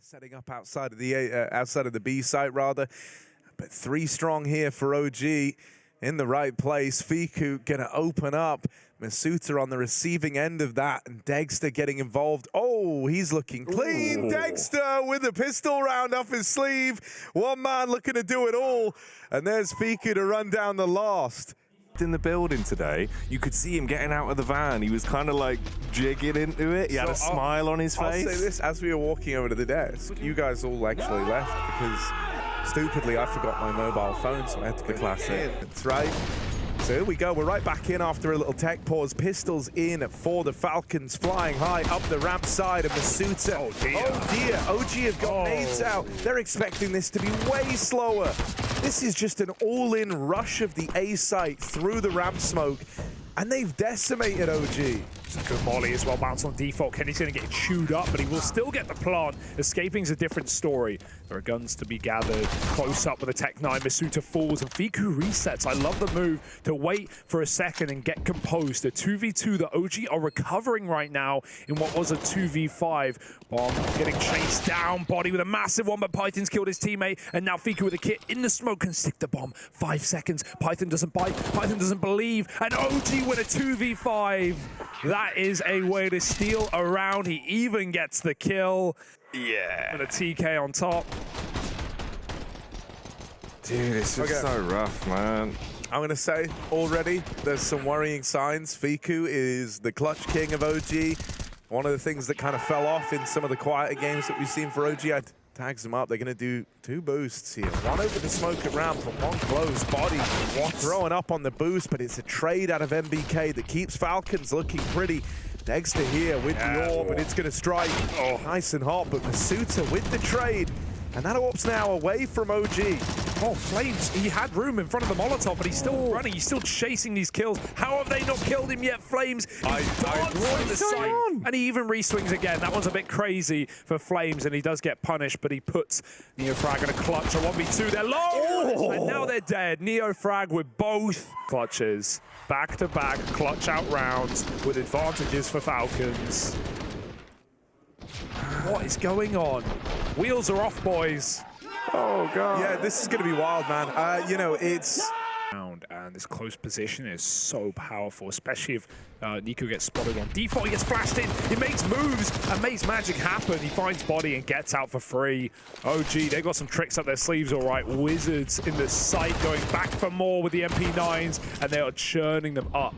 Setting up outside of the B site rather, but 3 strong here for OG in the right place. Fiku gonna open up. Masuta on the receiving end of that, and Dexter getting involved. Oh, he's looking clean. Ooh. Dexter with a pistol round off his sleeve. One man looking to do it all, and there's Fiku to run down the last. In the building today, you could see him getting out of the van. He was kind of like jigging into it. He had a smile on his face. I'll say this, as we were walking over to the desk, you guys all actually left because stupidly I forgot my mobile phone, so I had to go classic. That's right. So here we go, we're right back in after a little tech pause. Pistols in for the Falcons, flying high up the ramp side of Masuta. Oh dear, OG have got nades out. They're expecting this to be way slower. This is just an all-in rush of the A site through the ramp smoke, and they've decimated OG. It's a good molly as well, bounce on default. KENNYS gonna get chewed up, but he will still get the plant. Escaping's a different story. There are guns to be gathered. Close up with a Tech 9, Masuta falls, and Fiku resets. I love the move to wait for a second and get composed. A 2v2, the OG are recovering right now in what was a 2v5. Bomb getting chased down, body with a massive one, but Python's killed his teammate, and now Fiku with a kit in the smoke can stick the bomb. 5 seconds, Python doesn't bite, Python doesn't believe, and OG with a 2v5. That is a way to steal around. He even gets the kill. Yeah. And a TK on top. Dude, it's just so rough, man. I'm gonna say already, there's some worrying signs. Fiku is the clutch king of OG. One of the things that kind of fell off in some of the quieter games that we've seen for OG, I tags them up. They're gonna do 2 boosts here. One over the smoke at ramp, but one close. Body throwing up on the boost, but it's a trade out of MBK that keeps Falcons looking pretty. Dexter here with the orb, and it's gonna strike. Oh, nice and hot, but Masuta with the trade. And that orb's now away from OG. Oh, Flames, he had room in front of the Molotov, but he's still running. He's still chasing these kills. How have they not killed him yet, Flames? And he even re-swings again. That one's a bit crazy for Flames, and he does get punished, but he puts NeoFrag in a clutch. A 1v2, they're low! And now they're dead. NeoFrag with both clutches. Back-to-back clutch out rounds with advantages for Falcons. What is going on? Wheels are off, boys. Oh, God. Yeah, this is going to be wild, man. You know, it's... And this close position is so powerful, especially if Nico gets spotted on default. He gets flashed in, he makes moves and makes magic happen. He finds body and gets out for free. OG, they've got some tricks up their sleeves, all right. Wizards in the site going back for more with the MP9s, and they are churning them up.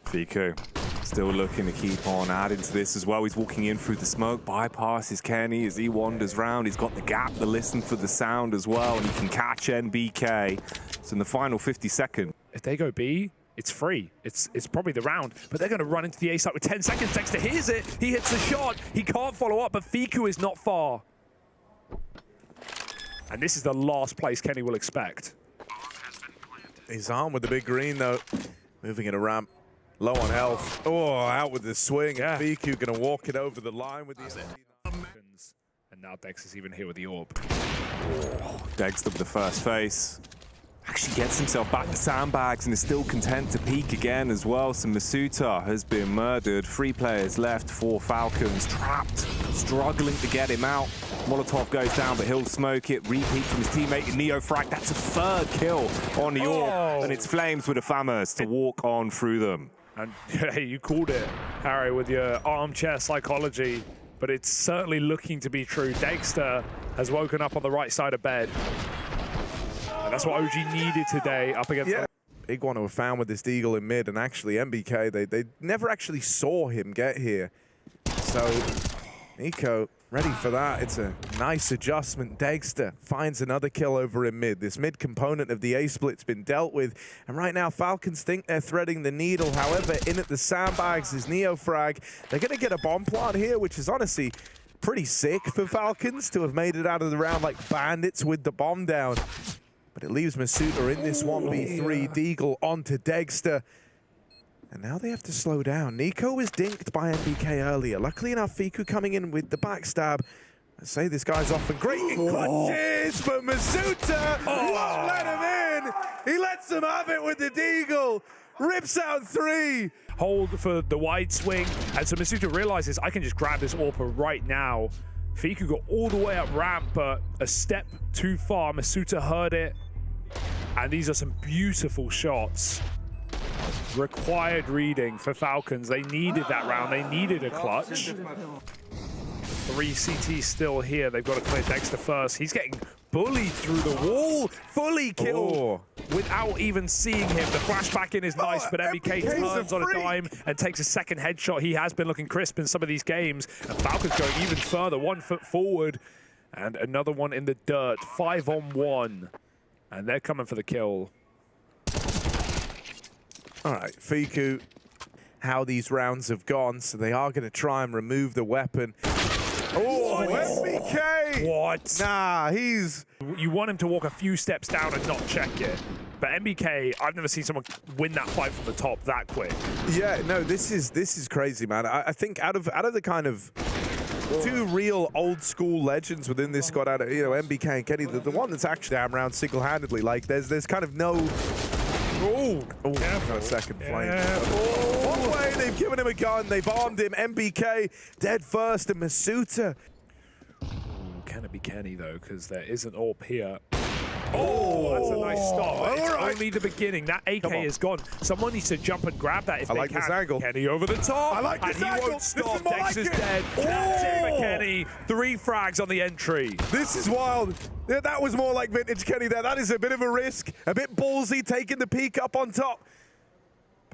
Fiku still looking to keep on adding to this as well. He's walking in through the smoke, bypasses Kenny as he wanders round. He's got the gap to listen for the sound as well, and he can catch NBK. So in the final 50 seconds. If they go B, it's free. It's probably the round, but they're going to run into the A site with 10 seconds. Dexter hears it. He hits the shot. He can't follow up, but Fiku is not far. And this is the last place Kenny will expect. He's on with the big green, though. Moving it a ramp. Low on health. Oh, out with the swing. Yeah. Fiku going to walk it over the line with the... And now Dex is even here with the orb. Oh, Dexter with the first face. Actually gets himself back to sandbags and is still content to peek again as well. So Masuta has been murdered. 3 players left for Falcons. Trapped, struggling to get him out. Molotov goes down, but he'll smoke it. Repeat from his teammate in NeoFrag. That's a 3rd kill on the orb. And it's Flames with the FAMAs to walk on through them. And hey, you called it, Harry, with your armchair psychology, but it's certainly looking to be true. Dexter has woken up on the right side of bed. And that's what OG needed today up against them. Big one who found with this Deagle in mid, and actually MBK, they never actually saw him get here. So Nico ready for that. It's a nice adjustment. Dexter finds another kill over in mid. This mid component of the A split's been dealt with, and right now Falcons think they're threading the needle. However, in at the sandbags is NeoFrag. They're going to get a bomb plant here, which is honestly pretty sick for Falcons to have made it out of the round like bandits with the bomb down. But it leaves Masuta in this 1v3. Deagle onto Dexter. And now they have to slow down. Nico was dinked by MBK earlier. Luckily enough, Fiku coming in with the backstab. I say this guy's off and great in clutches, but Masuta won't let him in. He lets him have it with the Deagle. Rips out 3. Hold for the wide swing. And so Masuta realizes I can just grab this AWP right now. Fiku got all the way up ramp, but a step too far. Masuta heard it. And these are some beautiful shots. Required reading for Falcons. They needed that round. They needed a clutch. 3 CT still here. They've got to clear Dexter first. He's getting bullied through the wall. Fully killed without even seeing him. The flashback in is nice, but MBK turns on a dime and takes a second headshot. He has been looking crisp in some of these games. And Falcons going even further. 1 foot forward. And another one in the dirt. 5-on-1. And they're coming for the kill. All right, Fiku, how these rounds have gone. So they are going to try and remove the weapon. Oh, MBK! What? Nah, he's... You want him to walk a few steps down and not check it. But MBK, I've never seen someone win that fight from the top that quick. Yeah, no, this is crazy, man. I think out of the kind of 2 real old school legends within this squad, out of, you know, MBK and Kenny, the one that's actually down round single-handedly. Like, there's kind of no... Oh, got a second flame. One way, they've given him a gun, they've armed him. MBK dead first, and Masuta. Can it be Kenny though? Because there is an AWP here. Oh, that's a nice stop. It's only the beginning. That AK is gone. Someone needs to jump and grab that if they can. I like this angle. Kenny over the top. I like this angle. And he won't stop. Dex is dead. Captain for Kenny. 3 frags on the entry. This is wild. That was more like vintage Kenny there. That is a bit of a risk. A bit ballsy, taking the peek up on top.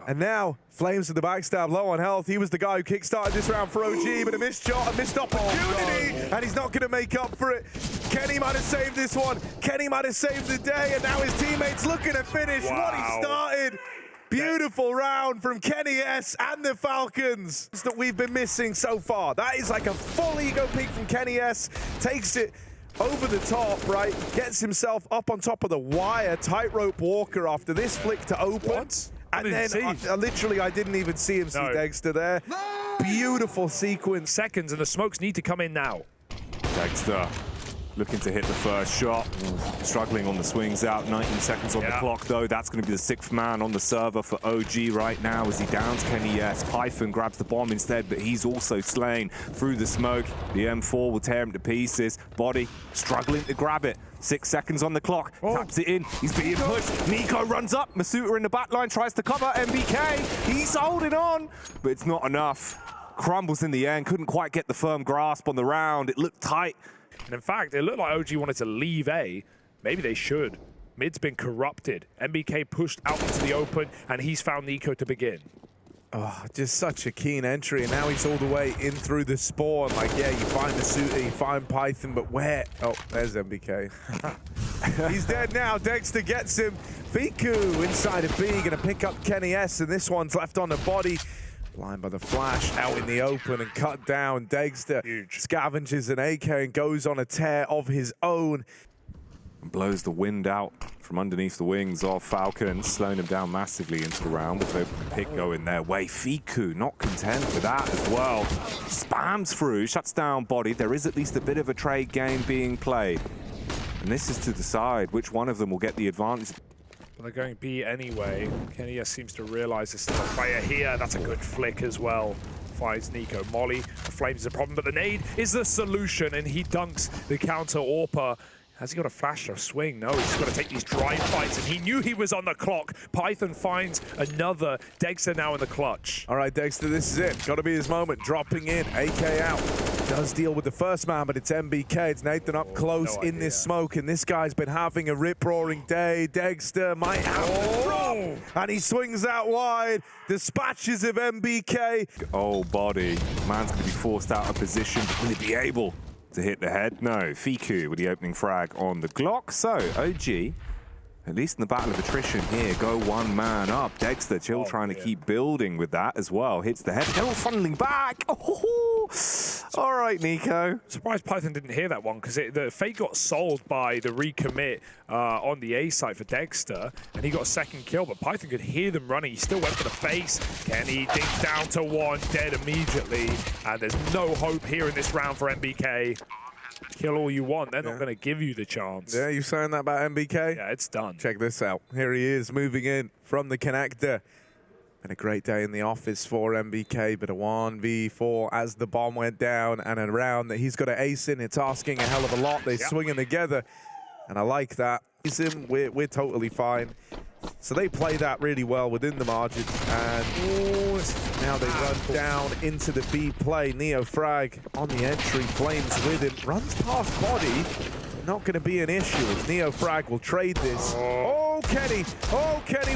And now, Flames with the backstab, low on health. He was the guy who kickstarted this round for OG, but a missed shot, a missed opportunity, and he's not going to make up for it. Kenny might have saved this one. Kenny might have saved the day, and now his teammates looking to finish what he started. Beautiful round from KENNYS and the Falcons that we've been missing so far. That is like a full ego peak from KENNYS. Takes it over the top, right? Gets himself up on top of the wire. Tightrope Walker after this flick to open. What? And then I didn't even see him see Dexter there. Beautiful sequence. Seconds, and the smokes need to come in now. Dexter looking to hit the first shot. Struggling on the swings out. 19 seconds on the clock, though. That's going to be the 6th man on the server for OG right now as he downs KENNYS. Python grabs the bomb instead, but he's also slain through the smoke. The M4 will tear him to pieces. Body struggling to grab it. 6 seconds on the clock. Taps it in. He's being pushed. NiKo runs up. Masuta in the back line tries to cover. MBK. He's holding on, but it's not enough. Crumbles in the end. Couldn't quite get the firm grasp on the round. It looked tight. And in fact, it looked like OG wanted to leave A. Maybe they should. Mid's been corrupted. MBK pushed out into the open, and he's found NiKo to begin. Oh, just such a keen entry, and now he's all the way in through the spawn. Like, yeah, you find the suit, you find Python, but where? Oh, there's MBK. He's dead now. Dexter gets him. Fiku inside of B, gonna pick up KENNYS, and this one's left on the body. Blind by the flash, out in the open and cut down. Dexter scavenges an AK and goes on a tear of his own. Blows the wind out from underneath the wings of Falcons, slowing him down massively into the round with the pick going their way. Fiku not content with that as well. Spams through, shuts down Body. There is at least a bit of a trade game being played. And this is to decide which one of them will get the advantage. Well, they're going B anyway. KENNYS seems to realize there's still a player here. That's a good flick as well. Finds NiKo. Molly, the flames is a problem, but the nade is the solution, and he dunks the counter AWPer. Has he got a flash or a swing? No, he's got to take these drive fights, and he knew he was on the clock. Python finds another. Dexter now in the clutch. All right, Dexter, this is it. Got to be his moment. Dropping in, AK out. Does deal with the first man, but it's MBK. It's Nathan up close in this smoke, and this guy's been having a rip-roaring day. Dexter might have to drop, and he swings out wide. Dispatches of MBK. Oh, Body. Man's going to be forced out of position. Will he be able to hit the head? No. Fiku with the opening frag on the Glock. So, OG, at least in the battle of attrition here, go 1 man up. Dexter chill trying to keep building with that as well. Hits the head. They're all funneling back. Oh, all right, NiKo. Surprised Python didn't hear that one, because the Fate got sold by the recommit on the A site for Dexter, and he got a second kill, but Python could hear them running. He still went for the face. Kenny digs down to 1, dead immediately, and there's no hope here in this round for MBK. Kill all you want. They're not going to give you the chance. Yeah, you saying that about MBK? Yeah, it's done. Check this out. Here he is moving in from the connector. Been a great day in the office for MBK, but a 1v4 as the bomb went down and a round that he's got to ace in. It's asking a hell of a lot. They're swinging together, and I like that. We're totally fine. So they play that really well within the margins, and now they run down into the B play. NeoFrag on the entry, Flames with him, runs past body. Not going to be an issue as NeoFrag will trade this. Oh, Kenny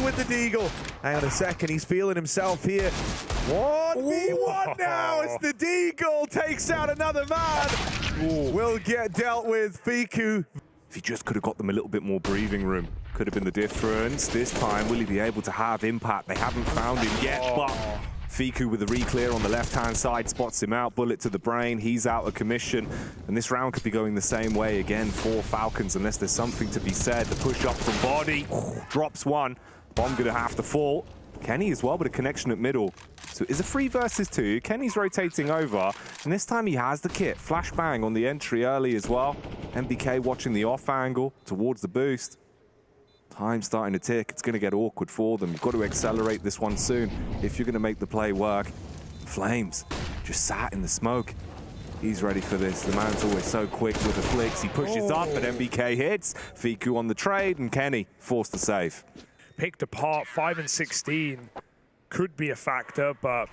with the deagle. Hang on a second, he's feeling himself here. 1v1 now as the deagle takes out another man. Will get dealt with. Fiku. If he just could have got them a little bit more breathing room, could have been the difference. This time, will he be able to have impact? They haven't found him yet, but Fiku with the re-clear on the left-hand side spots him out, bullet to the brain, he's out of commission. And this round could be going the same way again for Falcons, unless there's something to be said. The push up from body, drops one. Bomb gonna have to fall. Kenny as well with a connection at middle. So it's a 3 versus 2. Kenny's rotating over, and this time he has the kit. Flashbang on the entry early as well. MBK watching the off angle towards the boost. Time starting to tick. It's going to get awkward for them. You've got to accelerate this one soon if you're going to make the play work. Flames just sat in the smoke. He's ready for this. The man's always so quick with the flicks. He pushes up, but MBK hits. Fiku on the trade, and Kenny forced to save. Picked apart, 5 and 16 could be a factor, but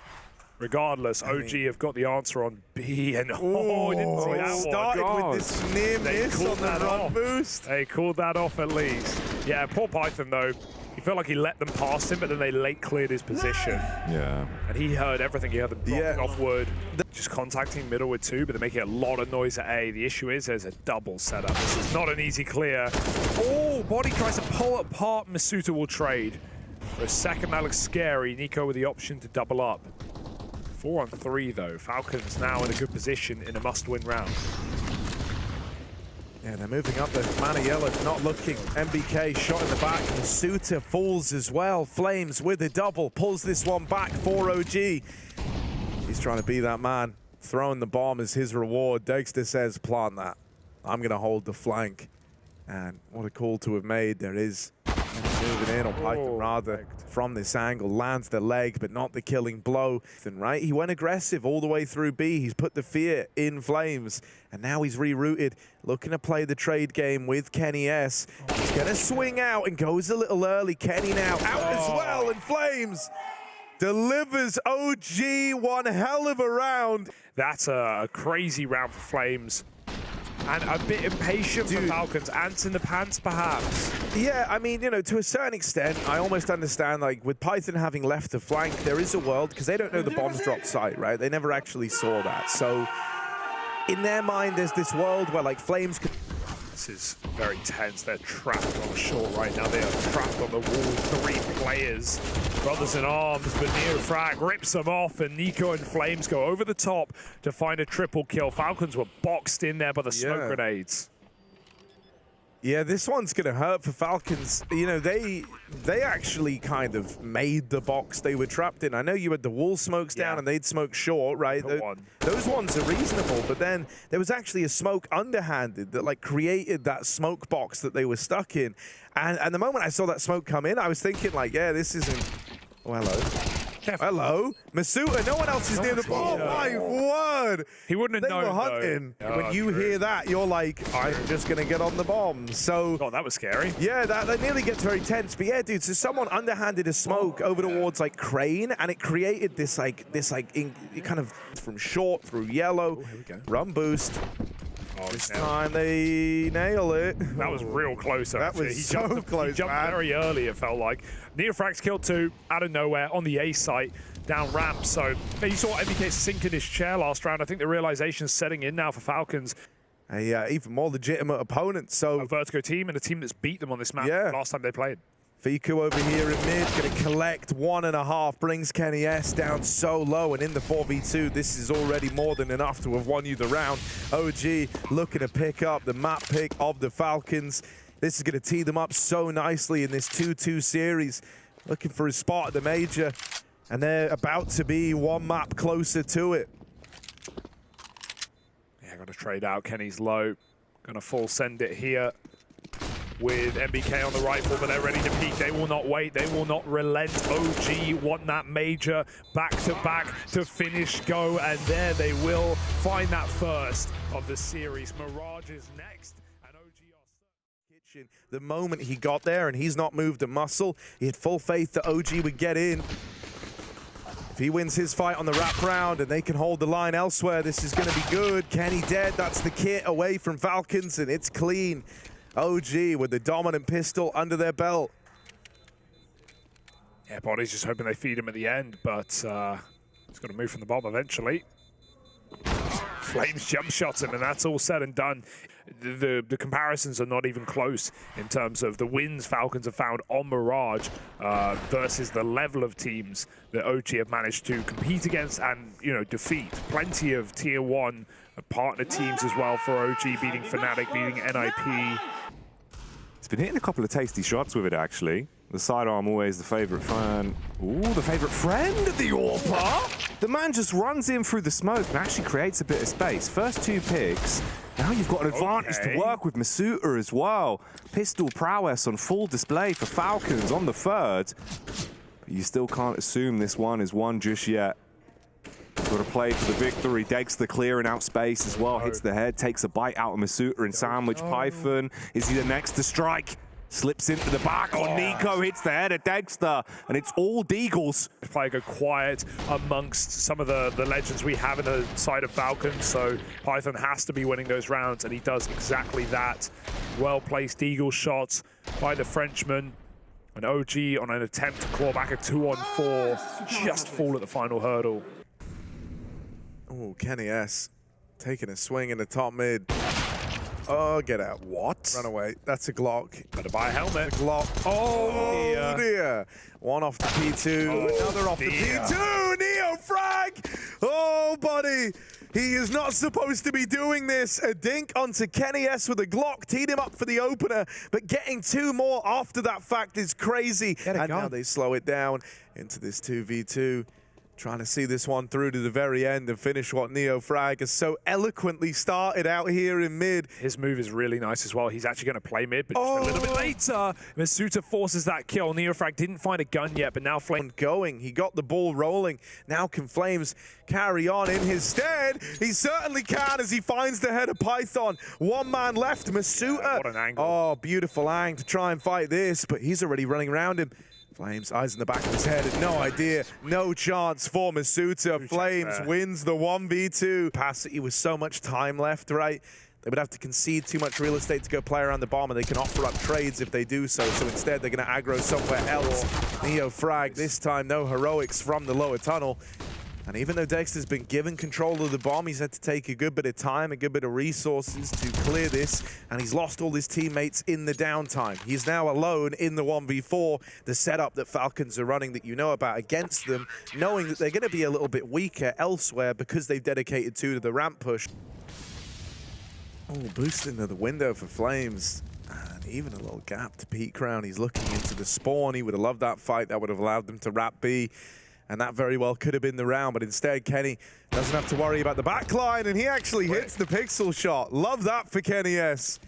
regardless, OG have got the answer on B, and didn't see that started with this near miss on the run boost. They called that off at least. Yeah, poor Python though. He felt like he let them past him, but then they late cleared his position. Yeah. And he heard everything. He heard them dropping off wood. Just contacting middle with 2, but they're making a lot of noise at A. The issue is there's a double setup. This is not an easy clear. Oh, Body tries to pull apart. Masuta will trade. For a second, that looks scary. Nico with the option to double up. 4 on 3 though. Falcons now in a good position in a must-win round. Yeah, they're moving up. The man of yellow not looking. MBK shot in the back. Masuta falls as well. Flames with a double. Pulls this one back for OG. He's trying to be that man. Throwing the bomb is his reward. Dexter says, plant that. I'm going to hold the flank. And what a call to have made. There is moving in, or Python rather, from this angle. Lands the leg, but not the killing blow. Right? He went aggressive all the way through B. He's put the fear in Flames. And now he's rerouted, looking to play the trade game with KENNYS. He's going to swing out and goes a little early. Kenny now out as well, and Flames delivers OG one hell of a round. That's a crazy round for Flames. And a bit impatient for Falcons. Ants in the pants, perhaps. Yeah, I mean, you know, to a certain extent, I almost understand, like, with Python having left the flank, there is a world, because they don't know the bombs drop site, right? They never actually saw that. So, in their mind, there's this world where, like, Flames could... This is very tense. They're trapped on short right now. They are trapped on the wall. 3 players. Brothers in arms, but NeoFrag rips them off, and Nico and Flames go over the top to find a triple kill. Falcons were boxed in there by the smoke grenades. Yeah, this one's going to hurt for Falcons. You know, they actually kind of made the box they were trapped in. I know you had the wall smokes down and they'd smoke short, right? Those ones are reasonable, but then there was actually a smoke underhanded that like created that smoke box that they were stuck in. And the moment I saw that smoke come in, I was thinking like, yeah, this isn't... Oh, hello. Hello, Masuta. No one else is near the ball. Oh my word! He wouldn't have known. They were hunting. When you hear that, you're like, I'm just gonna get on the bomb. So, that was scary. Yeah, that nearly gets very tense. But yeah, dude, so someone underhanded a smoke over towards like Crane, and it created this kind of from short through yellow. Here we go. Run boost. This time they nail it. That was real close. That was so close. He jumped very early, it felt like. NeoFrag's killed 2 out of nowhere on the A site down ramp. So you saw MBK sink in his chair last round. I think the realization's setting in now for Falcons. A even more legitimate opponent. So a Vertigo team and a team that's beat them on this map last time they played. Fiku over here in mid, going to collect 1.5, brings KENNYS down so low, and in the 4v2, this is already more than enough to have won you the round. OG looking to pick up the map pick of the Falcons. This is going to tee them up so nicely in this 2-2 series, looking for a spot at the major, and they're about to be 1 map closer to it. Yeah, got to trade out. Kenny's low, going to full send it here. with MBK on the rifle, but they're ready to peek. They will not wait. They will not relent. OG want that major back-to-back to finish go, and there they will find that first of the series. Mirage is next. And OG are... The moment he got there, and he's not moved a muscle, he had full faith that OG would get in. If he wins his fight on the wrap round and they can hold the line elsewhere, this is going to be good. Kenny dead, that's the kit away from Falcons, and it's clean. OG with the dominant pistol under their belt. Yeah, Body's just hoping they feed him at the end, but he's got to move from the bomb eventually. Flames jump shots him, and that's all said and done. The comparisons are not even close in terms of the wins Falcons have found on Mirage versus the level of teams that OG have managed to compete against and, you know, defeat. Plenty of tier 1 partner teams as well for OG, beating Fnatic, beating NIP. He's been hitting a couple of tasty shots with it, actually. The sidearm always the favorite fan. Ooh, the favorite friend of the AWP. The man just runs in through the smoke and actually creates a bit of space. First 2 picks. Now you've got an advantage to work with Masuta as well. Pistol prowess on full display for Falcons on the third. But you still can't assume this one is won just yet. Got to play for the victory. Degster clearing out space as well. Hits the head, takes a bite out of Masuta and Sandwich Python. Is he the next to strike? Slips into the back on Nico, hits the head of Degster, and it's all Deagles. Play go quiet amongst some of the legends we have in the side of Falcons, so Python has to be winning those rounds, and he does exactly that. Well-placed Deagle shots by the Frenchman. And OG on an attempt to claw back a 2-on-4, just fall at the final hurdle. Oh, KENNYS taking a swing in the top mid. Oh, get out. What? Run away. That's a Glock. Better buy a helmet. Glock. Oh, dear. One off the P2. Another off the P2. Neo frag. Oh, buddy. He is not supposed to be doing this. A dink onto KENNYS with a Glock. Teed him up for the opener. But getting 2 more after that fact is crazy. And now they slow it down into this 2v2. Trying to see this one through to the very end and finish what Neo Frag has so eloquently started out here in mid. His move is really nice as well. He's actually going to play mid, but just a little bit later, Masuta forces that kill. Neo Frag didn't find a gun yet, but now Flames going. He got the ball rolling. Now can Flames carry on in his stead? He certainly can as he finds the head of Python. 1 man left, Masuta. Yeah, what an angle. Oh, beautiful angle to try and fight this, but he's already running around him. Flames, eyes in the back of his head, no idea, no chance for Masuta. Flames wins the 1v2. Capacity with so much time left, right? They would have to concede too much real estate to go play around the bomb, and they can offer up trades if they do so. So instead, they're going to aggro somewhere else. Neo frag, this time no heroics from the lower tunnel. And even though Dexter's been given control of the bomb, he's had to take a good bit of time, a good bit of resources to clear this, and he's lost all his teammates in the downtime. He's now alone in the 1v4, the setup that Falcons are running that you know about against them, knowing that they're going to be a little bit weaker elsewhere because they've dedicated to the ramp push. Oh, boost into the window for Flames. And even a little gap to Pete Crown. He's looking into the spawn. He would have loved that fight. That would have allowed them to wrap B. And that very well could have been the round, but instead Kenny doesn't have to worry about the backline, and he actually hits the pixel shot. Love that for KENNYS.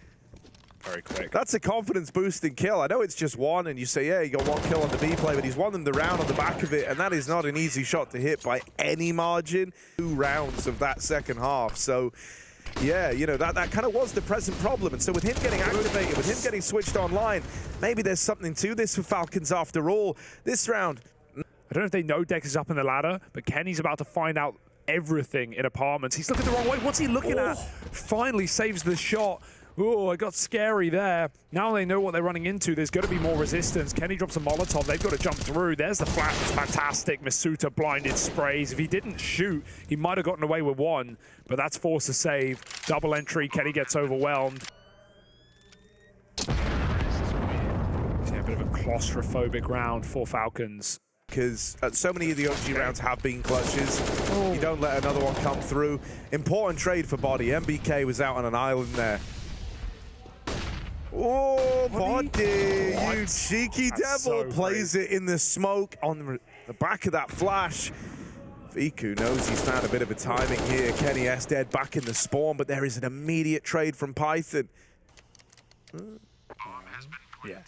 Very quick. That's a confidence-boosting kill. I know it's just 1, and you say, yeah, he got 1 kill on the B play, but he's won them the round on the back of it, and that is not an easy shot to hit by any margin. 2 rounds of that second half, so yeah, you know, that kind of was the present problem. And so with him getting activated, with him getting switched online, maybe there's something to this for Falcons after all. This round, I don't know if they know Dex is up in the ladder, but Kenny's about to find out everything in apartments. He's looking the wrong way. What's he looking at? Finally saves the shot. Oh, it got scary there. Now they know what they're running into. There's going to be more resistance. Kenny drops a Molotov. They've got to jump through. There's the flash. It's fantastic. Masuta blinded sprays. If he didn't shoot, he might have gotten away with 1, but that's forced to save. Double entry. Kenny gets overwhelmed. Yeah, a bit of a claustrophobic round for Falcons. Because so many of the OG rounds have been clutches. You don't let another one come through. Important trade for Body. MBK was out on an island there. Oh, Body, you cheeky devil. So plays it in the smoke on the back of that flash. Viku knows he's found a bit of a timing here. KENNYS dead back in the spawn, but there is an immediate trade from Python. Yeah.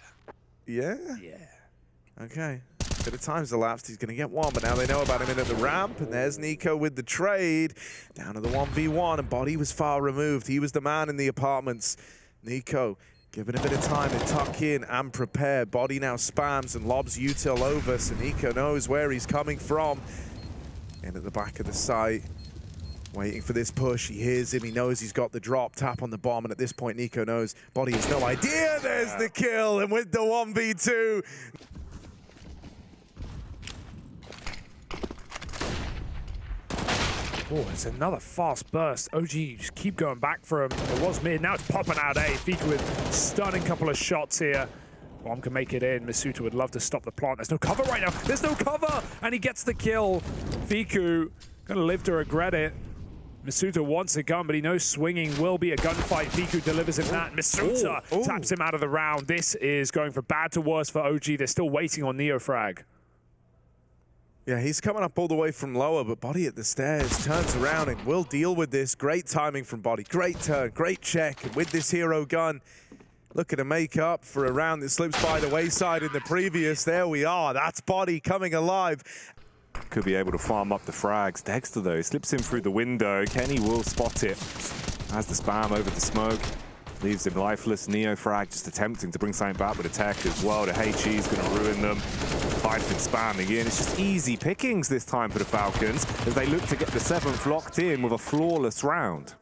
Yeah? Yeah. Okay. Bit of time's elapsed. He's going to get one, but now they know about him in at the ramp. And there's Nico with the trade. Down to the 1v1, and Body was far removed. He was the man in the apartments. Nico giving a bit of time to tuck in and prepare. Body now spams and lobs util over, so Nico knows where he's coming from. In at the back of the site. Waiting for this push. He hears him. He knows he's got the drop. Tap on the bomb. And at this point, Nico knows Body has no idea. There's the kill. And with the 1v2. Oh, it's another fast burst. OG, just keep going back for him. It was mid. Now it's popping out A. Fika with stunning couple of shots here. Bomb can make it in. Masuta would love to stop the plant. There's no cover right now. There's no cover. And he gets the kill. Fiku gonna live to regret it. Masuta wants a gun, but he knows swinging will be a gunfight. Fiku delivers him that. Masuta taps him out of the round. This is going from bad to worse for OG. They're still waiting on Neofrag. Yeah, he's coming up all the way from lower, but Body at the stairs turns around and will deal with this. Great timing from Body. Great turn, great check. And with this hero gun, looking to make up for a round that slips by the wayside in the previous. There we are. That's Body coming alive. Could be able to farm up the frags. Dexter, though, slips in through the window. Kenny will spot it. Has the spam over the smoke. Leaves him lifeless. Neofrag just attempting to bring something back with a tech as well. The HE is going to ruin them. Python spamming in. It's just easy pickings this time for the Falcons as they look to get the 7th locked in with a flawless round.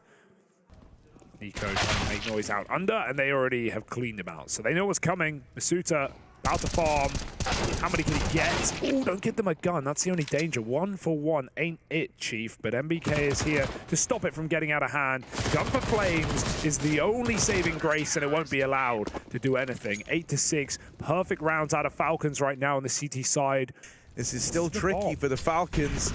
Nico trying to make noise out under, and they already have cleaned him out. So they know what's coming. Masuta about to farm. How many can he get? Oh, don't give them a gun. That's the only danger. 1 for 1 ain't it, Chief. But MBK is here to stop it from getting out of hand. Gun for Flames is the only saving grace, and it won't be allowed to do anything. 8-6. Perfect rounds out of Falcons right now on the CT side. This is still tricky for the Falcons.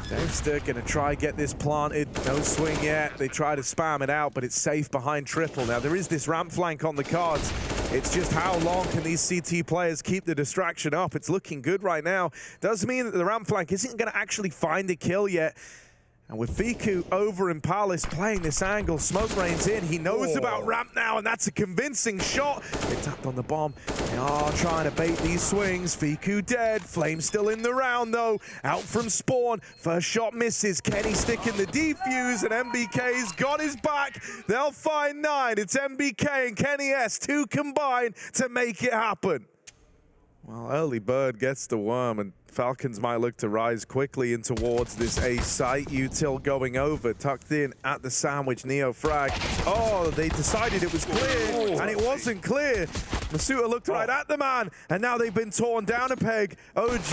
Dexter gonna try get this planted. No swing yet. They try to spam it out, but it's safe behind triple. Now there is this ramp flank on the cards. It's just how long can these CT players keep the distraction up? It's looking good right now. Does mean that the ramp flank isn't gonna actually find a kill yet. And with Fiku over in Palace playing this angle, smoke rains in. He knows about ramp now, and that's a convincing shot. They tapped on the bomb. They are trying to bait these swings. Fiku dead. Flame still in the round, though. Out from spawn. First shot misses. Kenny sticking the defuse, and MBK's got his back. They'll find 9. It's MBK and KENNYS, 2 combined to make it happen. Well, early bird gets the worm, and Falcons might look to rise quickly in towards this A site. Util going over, tucked in at the sandwich. Neofrag. Oh, they decided it was clear, and it wasn't clear. Masuta looked right at the man, and now they've been torn down a peg. OG,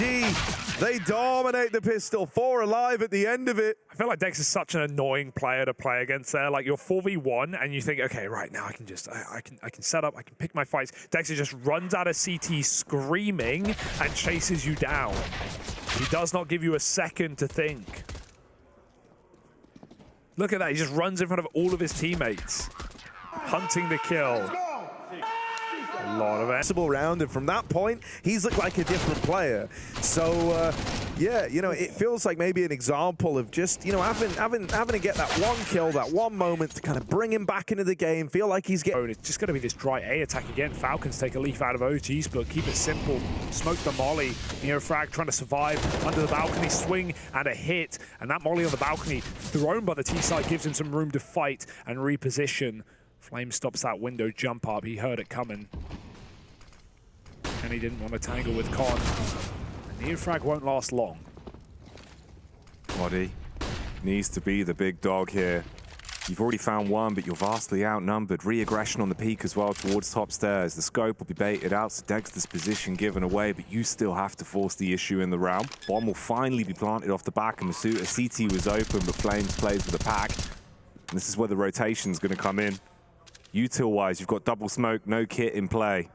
they dominate the pistol. 4 alive at the end of it. I feel like Dex is such an annoying player to play against there. Like, you're 4v1 and you think, okay, right now I can just, I can set up, I can pick my fights. Dexter just runs out of CT screaming and chases you down. He does not give you a second to think. Look at that, he just runs in front of all of his teammates, hunting the kill. A lot of it. Round, and from that point, he's looked like a different player. So, yeah, you know, it feels like maybe an example of just, you know, having to get that one kill, that one moment to kind of bring him back into the game. Feel like he's getting. It's just going to be this dry A attack again. Falcons take a leaf out of OG's blood. Keep it simple. Smoke the molly. Neofrag trying to survive under the balcony. Swing and a hit. And that molly on the balcony thrown by the T side gives him some room to fight and reposition. Flame stops that window jump up. He heard it coming. And he didn't want to tangle with Con. And Neofrag won't last long. Body needs to be the big dog here. You've already found one, but you're vastly outnumbered. Re-aggression on the peak as well towards top stairs. The scope will be baited out, so Dexter's position given away, but you still have to force the issue in the round. Bomb will finally be planted off the back of Masuta. CT was open, but Flames plays with a pack. And this is where the rotation's going to come in. Util-wise, you've got double smoke, no kit in play.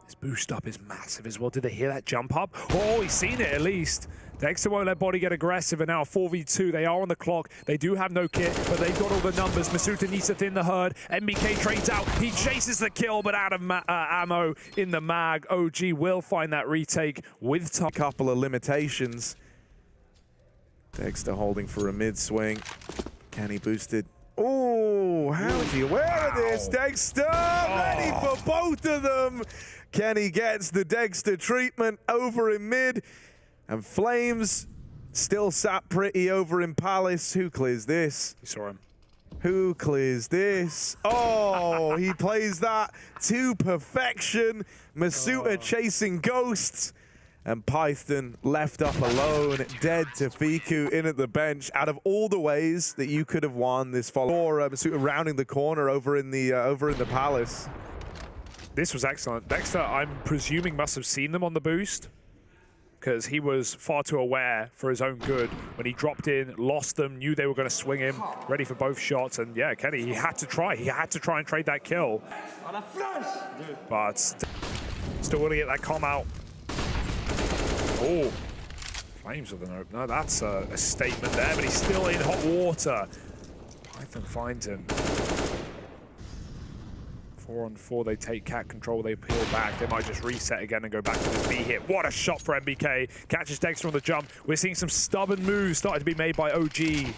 His boost up is massive as well. Did they hear that jump up? Oh, he's seen it at least. Dexter won't let Body get aggressive, and now 4v2. They are on the clock. They do have no kit, but they've got all the numbers. Masuta needs to thin the herd. MBK trades out. He chases the kill, but out of ammo in the mag. OG will find that retake with time. Couple of limitations. Dexter holding for a mid swing. Kenny boosted Oh, how's he aware of this? Dexter ready for both of them. Kenny gets the Dexter treatment over in mid, and Flames still sat pretty over in Palace. Who clears this? You saw him. Who clears this? Oh, he plays that to perfection. Masuta chasing ghosts. And Python left up alone, dead to Fiku in at the bench. Out of all the ways that you could have won this follow, Masuta rounding the corner over in the Palace. This was excellent. Dexter, I'm presuming, must have seen them on the boost, because he was far too aware for his own good when he dropped in, lost them, knew they were going to swing him, ready for both shots. And yeah, Kenny, he had to try. He had to try and trade that kill. But still want to get that comm out. Oh, Flames with an opener. That's a statement there, but he's still in hot water. Python finds him. 4-on-4, they take cat control, they peel back. They might just reset again and go back to this B hit. What a shot for MBK. Catches Dexter on the jump. We're seeing some stubborn moves starting to be made by OG.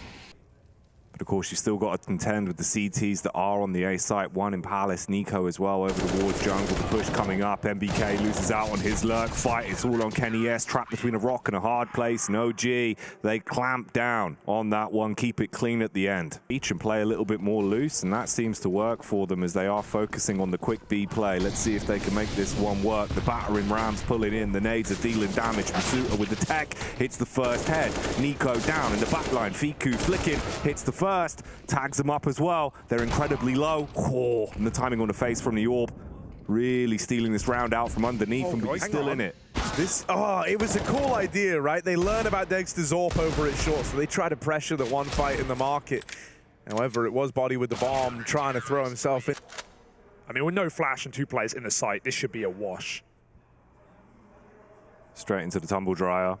But of course, you've still got to contend with the CTs that are on the A site. One in Palace, Nico as well over towards jungle. The push coming up. MBK loses out on his lurk fight. It's all on KENNYS, trapped between a rock and a hard place. And OG, they clamp down on that one, keep it clean at the end. Each and play a little bit more loose, and that seems to work for them as they are focusing on the quick B play. Let's see if they can make this one work. The battering rams pulling in. The nades are dealing damage. Masuta with the tech hits the first head. Nico down in the back line. Fiku flicking, hits the first, tags them up as well. They're incredibly low. Oh, and the timing on the face from the orb, really stealing this round out from underneath him, but he's still in it. It was a cool idea, right? They learn about Dexter's AWP over its short, so they try to pressure the one fight in the market. However, it was Body with the bomb, trying to throw himself in. I mean, with no flash and 2 players in the site, this should be a wash. Straight into the tumble dryer.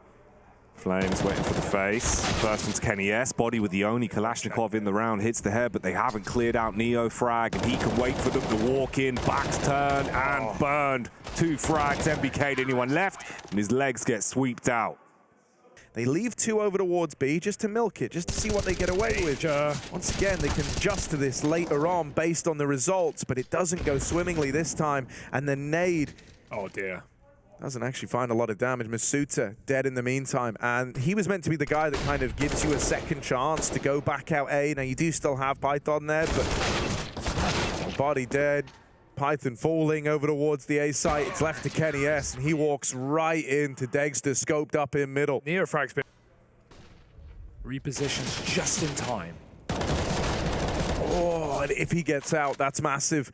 Flames waiting for the face. First one's KENNYS. Body with the only Kalashnikov in the round hits the head, but they haven't cleared out Neo frag, and he can wait for them to walk in. Back's turned and burned. 2 frags. MBK'd anyone left, and his legs get sweeped out. They leave 2 over towards B just to milk it, just to see what they get away with. Once again, they can adjust to this later on based on the results, but it doesn't go swimmingly this time. And the nade. Oh dear. Doesn't actually find a lot of damage. Masuta dead in the meantime, and he was meant to be the guy that kind of gives you a second chance to go back out A. Now you do still have Python there, but Body dead. Python falling over towards the A site. It's left to KENNYS, and he walks right into Dexter, scoped up in middle. Neofrag's been repositions just in time. Oh, and if he gets out, that's massive.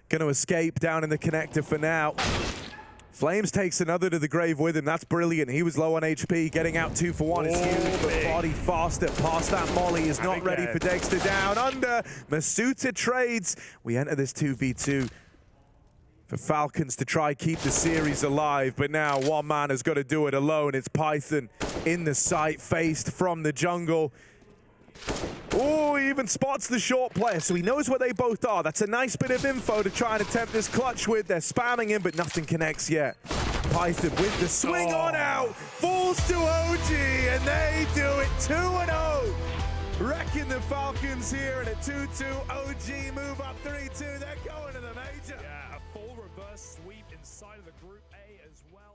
Gonna escape down in the connector for now. Flames takes another to the grave with him. That's brilliant. He was low on HP. Getting out 2 for 1 is huge, but Body faster past that molly is not ready for Dexter. Down under. Masuta trades. We enter this 2v2 for Falcons to try keep the series alive, but now one man has got to do it alone. It's Python in the site, faced from the jungle. Oh, he even spots the short player, so he knows where they both are. That's a nice bit of info to try and attempt this clutch with. They're spamming him, but nothing connects yet. Python with the swing on out, falls to OG, and they do it 2-0. Wrecking the Falcons here, and at 2-2, OG move up 3-2. They're going to the major. Yeah, a full reverse sweep inside of the Group A as well.